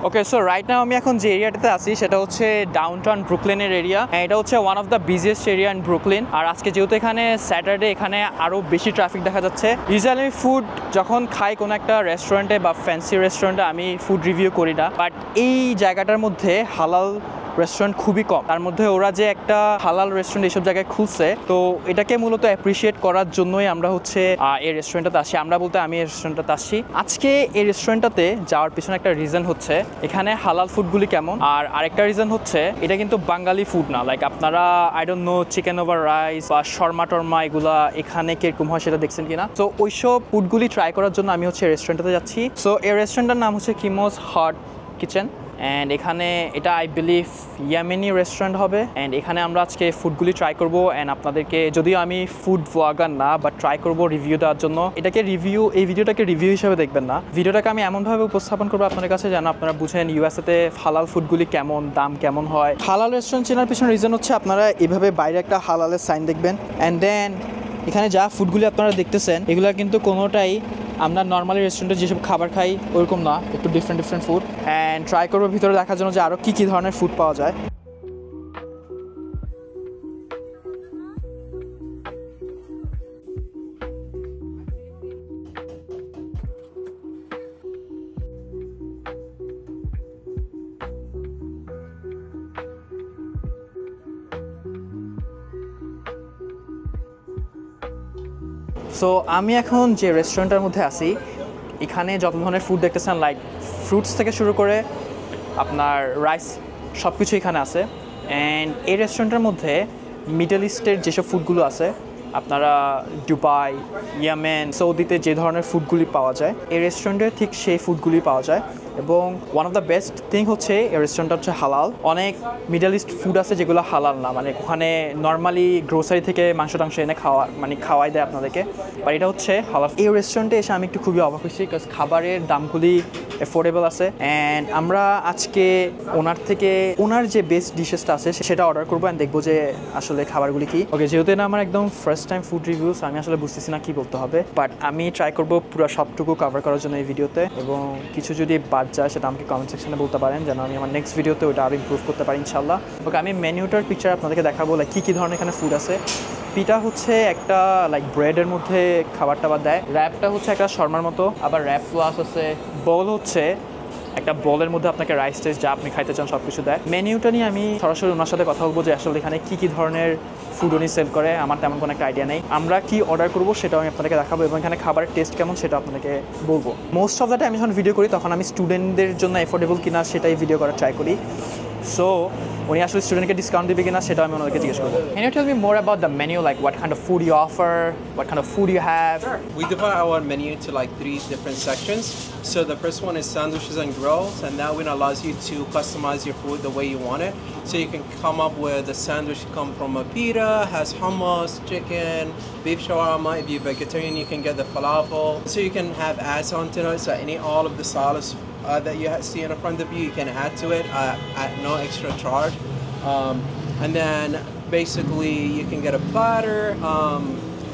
ওকে, so right now আমি এখন যে এরিয়াটাতে আছি সেটা হচ্ছে ডাউনটাউন ব্রুকলিনের এরিয়া। এটা হচ্ছে one of the biggest area in Brooklyn. আর আজকে যেহেতু এখানে স্যাটারডে, এখানে আরও বেশি ট্রাফিক দেখা যাচ্ছে। ইউজুয়ালি আমি ফুড যখন খাই কোনো একটা রেস্টুরেন্টে বা ফ্যান্সি রেস্টুরেন্টে আমি ফুড রিভিউ করি না, বাট এই জায়গাটার মধ্যে হালাল রেস্টুরেন্ট খুবই কম। তার মধ্যে ওরা যে একটা হালাল রেস্টুরেন্ট এইসব জায়গায় খুলছে, তো এটাকে মূলত অ্যাপ্রিসিয়েট করার জন্যই আমরা হচ্ছে এই রেস্টুরেন্টটাতে আসি। আমরা বলতে আমি এই রেস্টুরেন্টটাতে আসছি। আজকে এই রেস্টুরেন্টটাতে যাওয়ার পিছনে একটা রিজন হচ্ছে এখানে হালাল ফুডগুলি কেমন, আর আরেকটা রিজন হচ্ছে এটা কিন্তু বাঙালি ফুড না। লাইক আপনারা I don't no chicken over rice বা শর্মা টর্মা এগুলা এখানে কিরকম হয় সেটা দেখছেন কিনা। তো ওইসব ফুডগুলি ট্রাই করার জন্য আমি হচ্ছে রেস্টুরেন্টটাতে যাচ্ছি। সো এই রেস্টুরেন্টটার নাম হচ্ছে কিমোস হট কিচেন অ্যান্ড এখানে এটা আই বিলিভ ইয়ামেনি রেস্টুরেন্ট হবে। অ্যান্ড এখানে আমরা আজকে ফুডগুলি ট্রাই করবো অ্যান্ড আপনাদেরকে, যদিও আমি ফুড ব্লগার না, বাট ট্রাই করবো রিভিউ দেওয়ার জন্য। এই ভিডিওটাকে রিভিউ হিসেবে দেখবেন না, ভিডিওটাকে আমি এমনভাবে উপস্থাপন করবো আপনাদের কাছে যেন আপনারা বুঝেন ইউএসএতে হালাল ফুডগুলি কেমন, দাম কেমন হয়। হালাল রেস্টুরেন্ট চেনার পিছনে রিজন হচ্ছে আপনারা এইভাবে বাইরে একটা হালালের সাইন দেখবেন, অ্যান্ড দেন এখানে যা ফুডগুলি আপনারা দেখতেছেন এগুলো কিন্তু কোনোটাই আমরা নর্মালি রেস্টুরেন্টে যেসব খাবার খাই ওরকম না, একটু ডিফারেন্ট ফুড। অ্যান্ড ট্রাই করবো ভিতরে দেখার জন্য যে আরও কী ধরনের ফুড পাওয়া যায়। সো আমি এখন যে রেস্টুরেন্টের মধ্যে আছি এখানে যত ধরনের ফুড দেখতেছেন, লাইক ফ্রুটস থেকে শুরু করে আপনার রাইস সব কিছু এখানে আছে। অ্যান্ড এই রেস্টুরেন্টের মধ্যে মিডল ইস্টের যেসব ফুডগুলো আছে, আপনারা দুবাই, ইয়েমেন, সৌদিতে যে ধরনের ফুডগুলি পাওয়া যায় এই রেস্টুরেন্টে ঠিক সেই ফুডগুলি পাওয়া যায়। এবং one of the best thing হচ্ছে এই রেস্টুরেন্টটা হচ্ছে হালাল। অনেক মিডল ইস্ট ফুড আছে যেগুলো হালাল না, মানে ওখানে নর্মালি গ্রোসারি থেকে মাংস টাংস এনে খাওয়াই দেয় আপনাদেরকে, বাট এটা হচ্ছে হালাল। এই রেস্টুরেন্টে এসে আমি একটু খুবই অবাক হয়েছি, বিকজ খাবারের দামগুলি অ্যাফোর্ডেবল আছে। অ্যান্ড আমরা আজকে ওনার যে বেস্ট ডিশেসটা আছে সেটা অর্ডার করবো অ্যান্ড দেখবো যে আসলে খাবারগুলি কি। ওকে, যেহেতু এটা আমার একদম ফার্স্ট টাইম ফুড রিভিউস, আমি আসলে বুঝতেছি না কি বলতে হবে, বাট আমি ট্রাই করবো পুরো সবটুকু কভার করার জন্য এই ভিডিওতে। এবং কিছু যদি বাদ যায় সেটা আমাকে কমেন্ট সেকশনে বলতে পারেন যেন আমি আমার নেক্সট ভিডিওতে ওটা আরও ইমপ্রুভ করতে পারি ইনশাল্লাহ। ওকে, আমি মেনুটার পিকচার আপনাদেরকে দেখাবো, লাইক কী ধরনের এখানে ফুড আছে। পিটা হচ্ছে একটা লাইক ব্রেডের মধ্যে খাবার টাবার দেয়। র্যাপটা হচ্ছে একটা শর্মার মতো, আবার র্যাপ প্লাস আছে। বল হচ্ছে একটা বলের মধ্যে আপনাকে রাইস টাইস যা আপনি খাইতে চান সব কিছু দেয়। মেনিউটা নিয়ে আমি সরাসরি ওনার সাথে কথা বলবো যে আসলে এখানে কী ধরনের ফুড উনি সেল করে। আমার তেমন কোনো একটা আইডিয়া নেই। আমরা কি অর্ডার করবো সেটাও আমি আপনাদেরকে দেখাবো এবং এখানে খাবারের টেস্ট কেমন সেটা আপনাদেরকে বলবো। মোস্ট অফ দ্য টাইম আমি যখন ভিডিও করি তখন আমি স্টুডেন্টদের জন্য অ্যাফোর্ডেবল কিনা সেটাই ভিডিও করার ট্রাই করি। সো উনি আসলে স্টুডেন্টকে ডিসকাউন্ট দিবে কিনা সেটাও আমি ওনাদেরকে জিজ্ঞেস করবো। Can you tell me more about the menu, like what kind of food you offer, what kind of food you have? Sure. We divide our menu into like 3 different sections. So the first one is sandwiches and grills, and that one allows you to customize your food the way you want it. So you can come up with a sandwich come from a pita, has hummus, chicken, beef shawarma. If you're vegetarian, you can get the falafel. So you can have adds onto it. So all of the salads that you see in front of you, you can add to it at no extra charge. And then basically you can get a platter,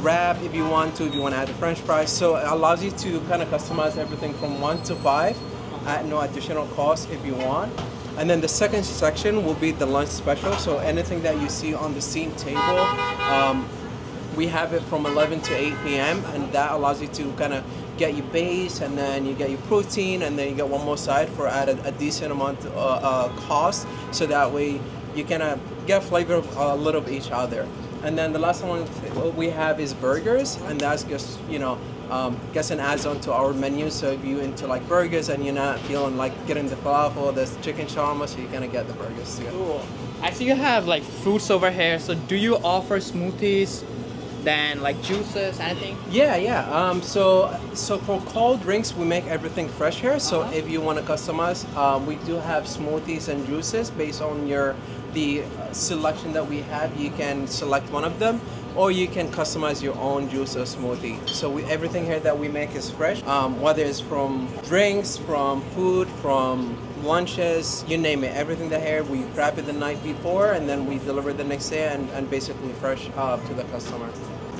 wrap if you want to add the French fries. So it allows you to kind of customize everything from 1 to 5 at no additional cost if you want. And then the second section will be the lunch special. So anything that you see on the same table, we have it from 11 to 8 p.m. and that allows you to kind of get your base, and then you get your protein, and then you get one more side for at a decent amount cost. So that way you kind of get flavor of a little of each other. And then the last one we have is burgers, and that's just gets an add-on to our menu. So if you into like burgers and you're not feeling like getting the falafel, there's chicken shawarma, so you're gonna get the burgers too. Cool. I see you have like fruits over here. So do you offer smoothies, then like juices, anything? Yeah. So for cold drinks, we make everything fresh here. So if you want to customize, we do have smoothies and juices based on the selection that we have. You can select one of them, or you can customize your own juice or smoothie. So everything here that we make is fresh, whether it's from drinks, from food, from lunches, you name it. Everything that here we prep it the night before, and then we deliver it the next day, and basically fresh to the customer.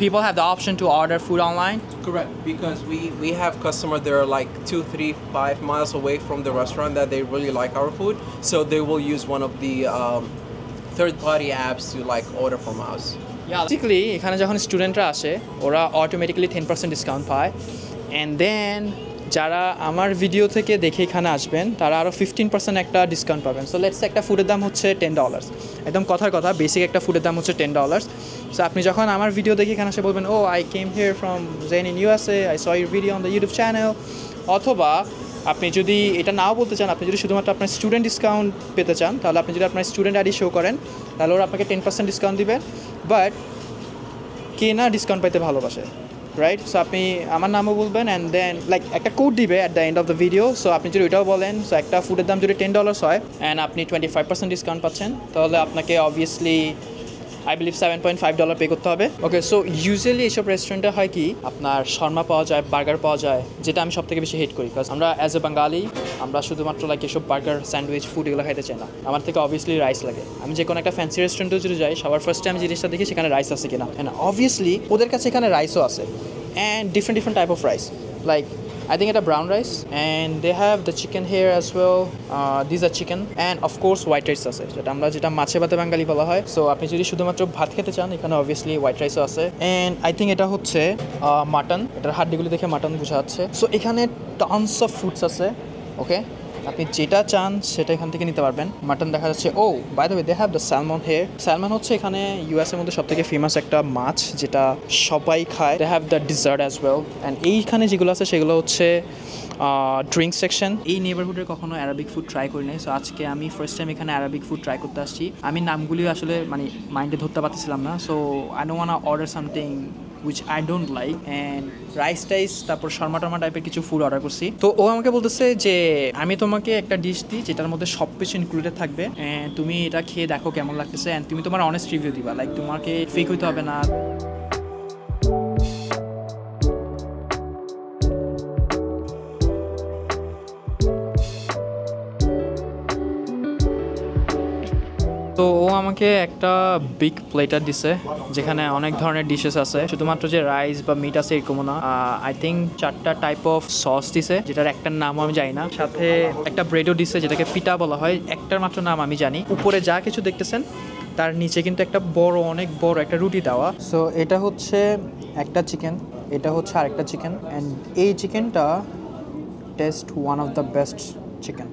people have the option to order food online? Correct, because we have customers that are like 2, 3, 5 miles away from the restaurant that they really like our food, so they will use one of the third-party apps to like order from us. Basically এখানে যখন স্টুডেন্টরা আসে ওরা automatically 10% discount পায় and then যারা আমার video থেকে দেখে এখানে আসবেন তারা আরও 15% একটা ডিসকাউন্ট পাবেন। সো লেটস একটা ফুডের দাম হচ্ছে $10, একদম কথার কথা বেসিক একটা ফুডের দাম হচ্ছে $10। সো আপনি যখন আমার ভিডিও দেখে এখানে এসে বলবেন oh I came here from জেন in USA, I saw your video on the YouTube channel, অথবা আপনি যদি এটা নাও বলতে চান, আপনি যদি শুধুমাত্র আপনার স্টুডেন্ট ডিসকাউন্ট পেতে চান তাহলে আপনি যদি আপনার স্টুডেন্ট আইডি শো করেন তাহলে ওরা আপনাকে 10% ডিসকাউন্ট দিবেন। বাট কে না ডিসকাউন্ট পাইতে ভালোবাসে, রাইট? সো আপনি আমার নামও বলবেন অ্যান্ড দেন লাইক একটা কোড দিবে at the end of the video. So আপনি যদি ওইটাও বলেন, সো একটা ফুডের দাম যদি $10 হয় অ্যান্ড আপনি 25% ডিসকাউন্ট পাচ্ছেন তাহলে আপনাকে অবভিয়াসলি আই বিলিভ $7.5 পে করতে হবে। ওকে, সো ইউজুয়ালি এইসব রেস্টুরেন্টে হয় কি আপনার শর্মা পাওয়া যায়, বার্গার পাওয়া যায়, যেটা আমি সব থেকে বেশি হেট করি, বিকজ আমরা অ্যাজ এ বাঙালি আমরা শুধুমাত্র লাইক এসব বার্গার, স্যান্ডউইচ, ফুড এগুলো খাইতে চাই না। আমার থেকে অবভিয়াসলি রাইস লাগে। আমি যে কোনো একটা ফ্যান্সি রেস্টুরেন্টেও যদি যাই সবার ফার্স্টে আমি জিনিসটা দেখি সেখানে রাইস আছে কিনা, অ্যান্ড অবভিয়াসলি ওদের কাছে এখানে রাইসও আছে and different type of rice, like I think it's a brown rice and they have the chicken here as well. These are chicken and of course white rice আছে, যেটা মাছে ভাতে বাঙালি বলা হয়। সো আপনি যদি শুধুমাত্র ভাত খেতে চান এখানে অবভিয়াসলি হোয়াইট রাইসও আছে অ্যান্ড আই থিঙ্ক এটা হচ্ছে মাটন, এটার হাড্ডিগুলি দেখে মাটন বোঝা যাচ্ছে। সো এখানে টনস অফ ফুডস আছে। ওকে, আপনি যেটা চান সেটা এখান থেকে নিতে পারবেন। মাটন দেখা যাচ্ছে। Oh by the way they have the salmon here. Salmon হচ্ছে এখানে ইউএসের মধ্যে সব থেকে ফেমাস একটা মাছ যেটা সবাই খায়। They have the dessert as well and এইখানে যেগুলো আছে সেগুলো হচ্ছে ড্রিঙ্ক সেকশন। এই নেবারহুডের কখনো অ্যারাবিক ফুড ট্রাই করি নাই, সো আজকে আমি ফার্স্ট টাইম এখানে অ্যারাবিক ফুড ট্রাই করতে আসছি। আমি নামগুলিও আসলে মানে মাইন্ডে ধরতে পারতেছিলাম না, so I don't want to order something which I don't like and rice তারপর শর্মা টর্মা টাইপের কিছু ফুড অর্ডার করছি। তো ও আমাকে বলতেছে যে আমি তোমাকে একটা ডিশ দিই যেটার মধ্যে সব কিছু ইনক্লুডেড থাকবে অ্যান্ড তুমি এটা খেয়ে দেখো কেমন লাগতেছে অ্যান্ড তুমি তোমার অনেস্ট রিভিউ দিবা, লাইক তোমাকে ফেক হইতে হবে না। তো ও আমাকে একটা বিগ প্লেটার দিছে যেখানে অনেক ধরনের ডিশেস আছে, শুধুমাত্র যে রাইস বা মিট আছে এরকমও না। আই থিঙ্ক 4টা টাইপ অফ সস দিছে যেটার একটার নামও আমি জানি না, সাথে একটা ব্রেডও দিছে যেটাকে পিটা বলা হয়, একটার মাত্র নাম আমি জানি। উপরে যা কিছু দেখতেছেন তার নিচে কিন্তু একটা অনেক বড় একটা রুটি দেওয়া। সো এটা হচ্ছে একটা চিকেন, এটা হচ্ছে আরেকটা চিকেন অ্যান্ড এই চিকেনটা test one of the best chicken.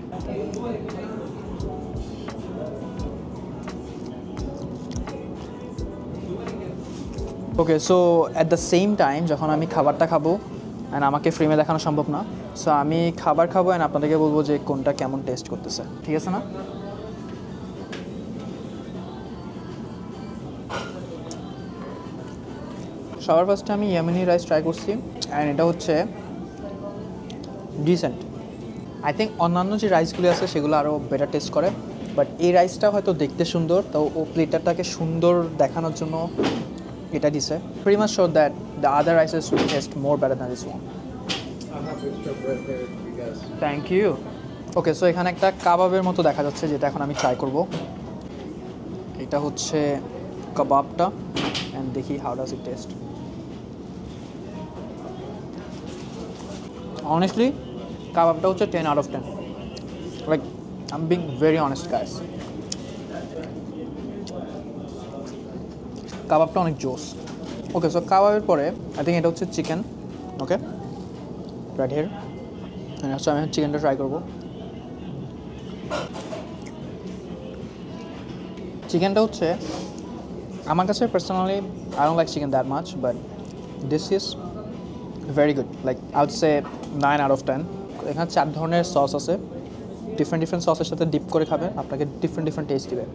Okay, so at the same time যখন আমি খাবারটা খাবো অ্যান্ড আমাকে ফ্রেমে দেখানো সম্ভব না, সো আমি খাবার খাবো অ্যান্ড আপনাদেরকে বলবো যে কোনটা কেমন টেস্ট করতেছে, ঠিক আছে না? সবার ফার্স্টে আমি ইয়েমেনি রাইস ট্রাই করছি অ্যান্ড এটা হচ্ছে ডিসেন্ট। আই থিঙ্ক অন্যান্য যে রাইসগুলি আছে সেগুলো আরও বেটার টেস্ট করে, বাট এই রাইসটা হয়তো দেখতে সুন্দর, তো ও প্লেটারটাকে সুন্দর দেখানোর জন্য এটা দিছে। Pretty much sure that the other rices will taste more better than this one. I'll have extra bread there for you guys. Thank you. Okay, so এখানে একটা কাবাবের মতো দেখা যাচ্ছে যেটা এখন আমি ট্রাই করব। এটা হচ্ছে কাবাবটা অ্যান্ড দেখি how does it taste. Honestly কাবাবটা হচ্ছে 10 out of 10, like I am being very honest guys. কাবাবটা অনেক জোস। ওকে, সো কাবাবের পরে আই থিঙ্ক এটা হচ্ছে chicken. Okay, right here so আমি চিকেনটা ট্রাই করবো। চিকেনটা হচ্ছে আমার কাছে personally I don't like chicken that much, but this is very good, like I would say 9 out of 10। এখানে 4 ধরনের সস আছে, ডিফারেন্ট সসের সাথে ডিপ করে খাবে, আপনাকে ডিফারেন্ট টেস্ট দিবে।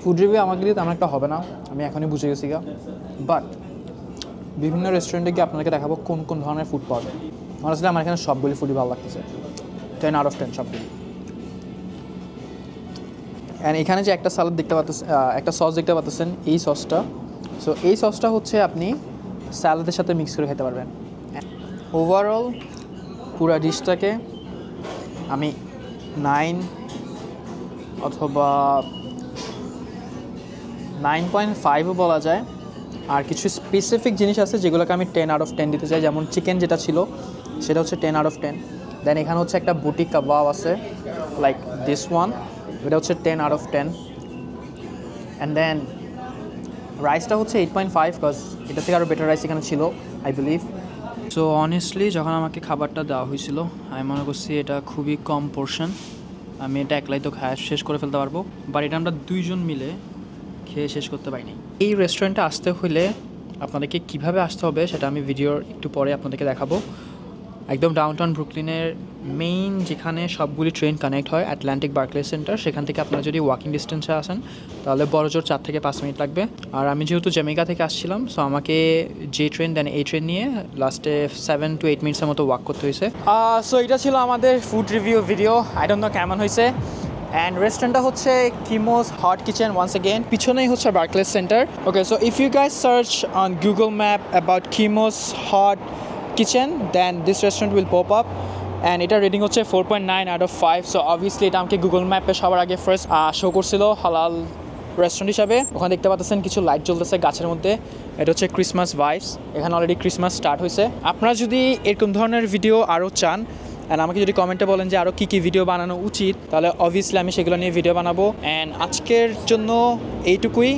ফুড রিভিউ আমাকে দিয়ে তেমন একটা হবে না, আমি এখনই বুঝে গেছি গা, বাট বিভিন্ন রেস্টুরেন্টে গিয়ে আপনাকে দেখাবো কোন কোন ধরনের ফুড পাওয়া যায়। অনেস্টলি আমার এখানে সবগুলি ফুডই ভালো লাগতেছে, 10 out of 10 সবগুলি। অ্যান্ড এখানে যে একটা সালাদ দেখতে পাচ্ছেন, একটা সস দেখতে পাচ্ছেন, এই সসটা। সো এই সসটা হচ্ছে আপনি স্যালাদের সাথে মিক্স করে খেতে পারবেন। ওভারঅল পুরা ডিশটাকে আমি 9 অথবা 9.5ও বলা যায়। আর কিছু স্পেসিফিক জিনিস আছে যেগুলোকে আমি 10 আউট অফ 10 দিতে চাই, যেমন চিকেন যেটা ছিল সেটা হচ্ছে 10 আউট অফ 10। দেন এখানে হচ্ছে একটা বুটি কাবাব আছে লাইক দিস ওয়ান, এটা হচ্ছে 10 আউট অফ 10। অ্যান্ড দেন রাইসটা হচ্ছে 8.5, বিকজ এটা থেকে আরও বেটার রাইস এখানে ছিল আই বিলিভ। সো অনেস্টলি যখন আমাকে খাবারটা দেওয়া হয়েছিল আমি মনে করছি এটা খুবই কম পোর্শন, আমি এটা একলাই তো খায় শেষ করে ফেলতে পারবো, বাট এটা আমরা 2 জন মিলে খেয়ে শেষ করতে পারিনি। এই রেস্টুরেন্টে আসতে হলে আপনাদেরকে কিভাবে আসতে হবে সেটা আমি ভিডিওর একটু পরে আপনাদেরকে দেখাবো। একদম ডাউনটাউন ব্রুকলিনের মেইন যেখানে সবগুলি ট্রেন কানেক্ট হয়, অ্যাটলান্টিক বার্কলে সেন্টার, সেখান থেকে আপনারা যদি ওয়াকিং ডিস্টেন্সে আসেন তাহলে বড়জোর 4 থেকে 5 মিনিট লাগবে। আর আমি যেহেতু জ্যামাইকা থেকে আসছিলাম, সো আমাকে যে ট্রেন দেন এই ট্রেন নিয়ে লাস্টে 7 to 8 মিনিটসের মতো ওয়াক করতে হয়েছে। সো এটা ছিল আমাদের food review video, I don't know কেমন হয়েছে। অ্যান্ড রেস্টুরেন্টটা হচ্ছে Kimo's Hot Kitchen, once again পিছনেই হচ্ছে Barclays Centre. Okay, so if you guys search on Google map about Kimo's Hot Kitchen, then this restaurant will pop up. And এটা rating হচ্ছে 4.9 out of 5। So obviously এটা আমাকে Google ম্যাপে সবার আগে first show করছিল হালাল রেস্টুরেন্ট হিসাবে। ওখানে দেখতে পাচ্ছেন কিছু লাইট জ্বলতেছে গাছের মধ্যে, এটা হচ্ছে ক্রিসমাস ভাইবস। এখানে অলরেডি ক্রিসমাস স্টার্ট হয়েছে। আপনারা যদি এরকম ধরনের ভিডিও আরও চান অ্যান্ড আমাকে যদি কমেন্টে বলেন যে আরও কী কী ভিডিও বানানো উচিত, তাহলে অবভিয়াসলি আমি সেগুলো নিয়ে ভিডিও বানাবো। অ্যান্ড আজকের জন্য এইটুকুই।